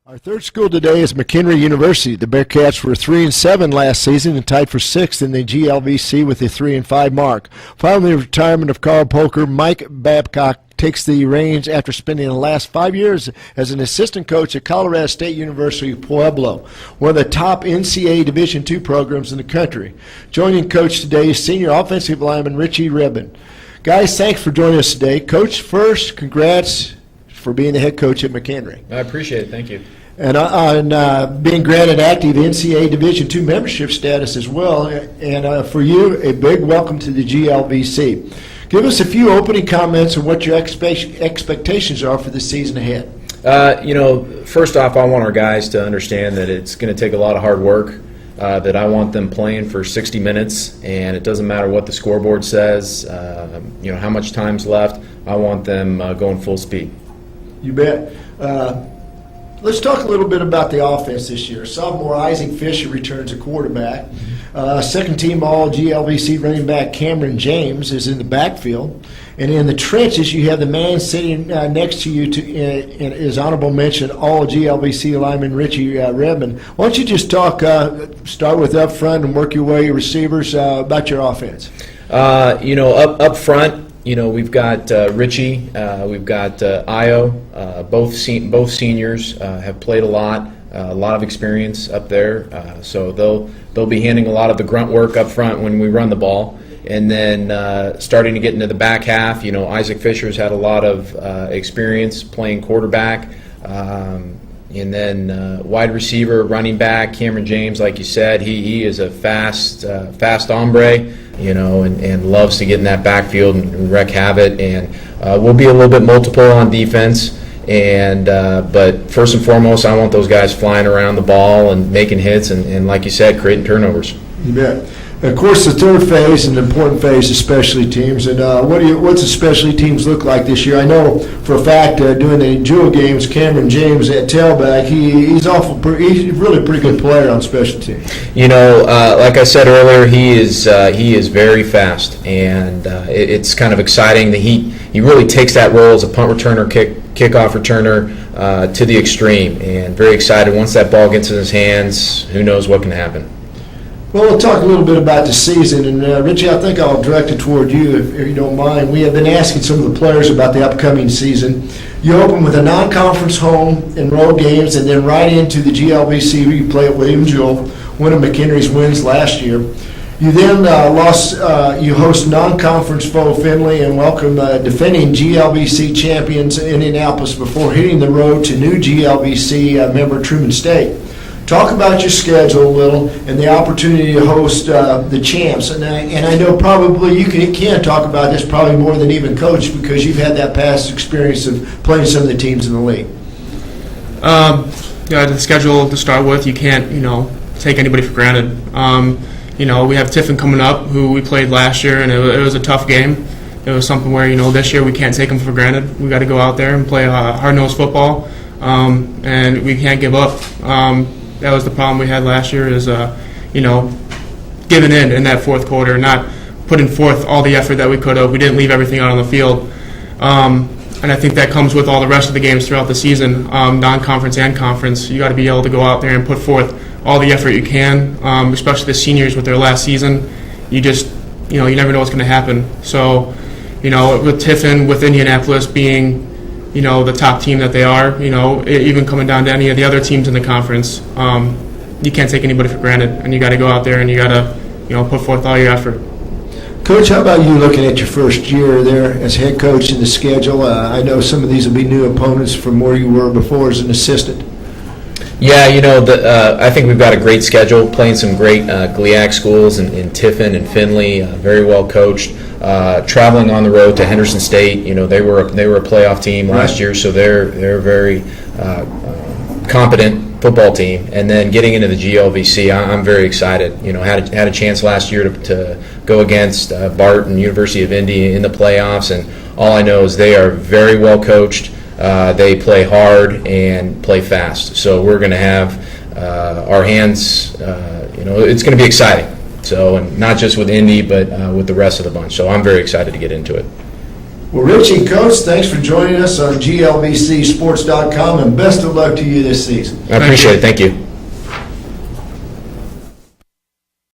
Our third school today is McKendree University. The Bearcats were 3-7 last season and tied for sixth in the GLVC with a 3-5 mark. Following the retirement of Carl Poker, Mike Babcock takes the reins after spending the last 5 years as an assistant coach at Colorado State University Pueblo, one of the top NCAA Division II programs in the country. Joining Coach today is senior offensive lineman Richie Ribbon. Guys, thanks for joining us today. Coach, first, congrats for being the head coach at McKendree. I appreciate it. Thank you. And being granted active NCAA Division II membership status as well. And for you, a big welcome to the GLVC. Give us a few opening comments on what your expectations are for the season ahead. First off, I want our guys to understand that it's going to take a lot of hard work, that I want them playing for 60 minutes, and it doesn't matter what the scoreboard says, how much time's left. I want them going full speed. You bet. Let's talk a little bit about the offense this year. Sophomore Isaac Fisher returns at quarterback. Second-team All-GLVC running back Cameron James is in the backfield. And in the trenches, you have the man sitting next to you in his honorable mention, All-GLVC lineman Richie Ribbon. Why don't you just start with up front and work your way receivers about your offense? Up front, we've got Richie, we've got Io, both seniors have played a lot of experience up there, so they'll be handling a lot of the grunt work up front when we run the ball. And then starting to get into the back half, Isaac Fisher's had a lot of experience playing quarterback. And then wide receiver, running back, Cameron James, like you said, he is a fast hombre, and loves to get in that backfield and wreak havoc. And we'll be a little bit multiple on defense. And but first and foremost, I want those guys flying around the ball and making hits and like you said, creating turnovers. You bet. Of course, the third phase, an important phase, is specialty teams. And what's the specialty teams look like this year? I know for a fact during the Jewel games, Cameron James at tailback, he's really a pretty good player on special teams. Like I said earlier, he is very fast, and it's kind of exciting that he really takes that role as a punt returner, kickoff returner to the extreme, and very excited. Once that ball gets in his hands, who knows what can happen. Well, we'll talk a little bit about the season, and Richie, I think I'll direct it toward you if you don't mind. We have been asking some of the players about the upcoming season. You open with a non-conference home and road games, and then right into the GLVC where you play at William Jewell, one of McKendree's wins last year. You then you host non-conference foe Findlay and welcome defending GLVC champions Indianapolis before hitting the road to new GLVC member Truman State. Talk about your schedule a little and the opportunity to host the champs. And I know probably you can talk about this probably more than even coach because you've had that past experience of playing some of the teams in the league. The schedule to start with, you can't, take anybody for granted. We have Tiffin coming up, who we played last year, and it was a tough game. It was something where, this year we can't take them for granted. We got to go out there and play hard-nosed football, and we can't give up. That was the problem we had last year is, giving in that fourth quarter, not putting forth all the effort that we could have. We didn't leave everything out on the field. And I think that comes with all the rest of the games throughout the season, non-conference and conference. You got to be able to go out there and put forth all the effort you can, especially the seniors with their last season. You just, you never know what's going to happen. So, with Tiffin, with Indianapolis being the top team that they are, even coming down to any of the other teams in the conference, you can't take anybody for granted, and you got to go out there and you got to, put forth all your effort. Coach, how about you looking at your first year there as head coach in the schedule? I know some of these will be new opponents from where you were before as an assistant. Yeah, I think we've got a great schedule, playing some great GLIAC schools in Tiffin and Findlay, very well coached. Traveling on the road to Henderson State, they were a playoff team last year, so they're a very competent football team. And then getting into the GLVC, I'm very excited. Had a chance last year to go against Barton, University of Indy in the playoffs, and all I know is they are very well coached. They play hard and play fast. So we're going to have our hands. It's going to be exciting. So, and not just with Indy, but with the rest of the bunch. So I'm very excited to get into it. Well, Richie, Coach, thanks for joining us on GLVCsports.com, and best of luck to you this season. I appreciate it. Thank you.